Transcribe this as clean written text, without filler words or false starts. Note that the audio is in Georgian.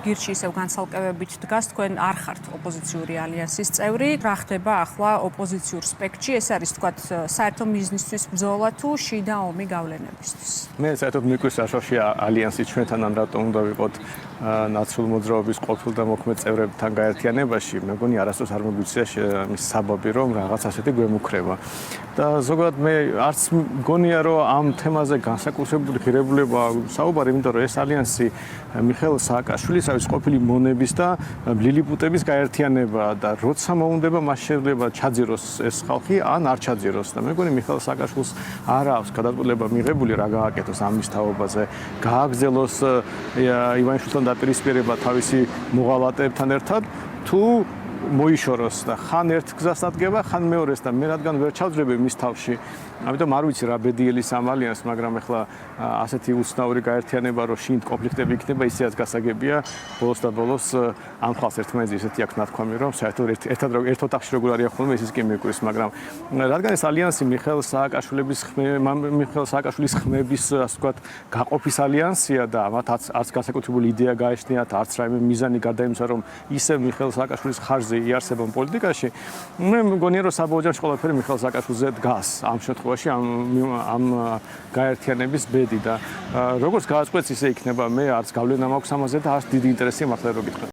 გირჩი ისევ განცალკევებით დგას, თქვენ არ ხართ ოპოზიციური ალიანსის წევრი. რა ხდება ახლა ოპოზიციურ სპექტრში? ეს არის თქვათ საერთო მიზნისთვის ბრძოლა თუ შიდა ომი გავლენებისთვის? მე საერთოდ მიკვირს რაშოში ალიანსი ჩვენთან ან რატომ უნდა ვიყოთ ნაცრულ მოძრაობის ყოფილ და მოქმედ წევრებთან გაერთიანებაში. მე მგონი არასდროს არ მოგვიწია მის საბაბი რომ რაღაც ასეთი გვემუქრება. და ზოგადად მე არც მგონია რომ ამ თემაზე განსაკუთრებული ღირებულება საუბარი, იმიტომ რომ ეს ალიანსი მიხეილ სააკაშვილის ყოფილი მონების და ლილიპუტების გაერთიანება და როცა მოუნდება მას შეიძლება ჩაძიროს ეს ხალხი ან არ ჩაძიროს და მე მგონი მიხეილ სააკაშვილს არ აქვს გადაწყვეტილება მიღებული რა გააკეთოს ამის თაობაზე, გააგრძელოს ივანიშვილთან დაპირისპირება თავისი მოღალატეებთან ერთად თუ მოიშოროს და ხან ერთ გზას ადგება, ხან მეორეს და მე რადგან ვერ ჩავძრები მის თავში. ამიტომ არ ვიცი რა ბედიელის ამ ალიანს, მაგრამ ახლა ასეთი უცნაური გაერთიანება რომ შინ კონფლიქტები იქნება, ისეაც გასაგებია. ბოლოს და ბოლოს ამ ხალხს ერთმანეთზე ისეთი აქვს ნათქვამი, რომ საერთოდ ერთ ოთახში როგორ არიან ხოლმე, ისიც კი მიკვირს, მაგრამ რადგან ეს ალიანსი მიხეილ სააკაშვილის ხმების, ასე ვთქვათ, გაყოფის ალიანსია და მათ არც განსაკუთრებული იდეა გაეშნიათ, არც რაიმე მიზანი გარდა იმისა, რომ ისევ მიხეილ სააკაშვილის ხარჯზე იარსებონ პოლიტიკაში, მე მგონია რომ საბოლოო ჯამში ყველაფერი მიხეილ სააკაშვილზე დგას ამ შემთხვევაში. ამ გაერთიანების ბედი და როგორც გააწყვეტს ისე იქნება მე არც გავლენა მაქვს ამაზე და არც დიდი ინტერესი მართლა რო გითხრათ.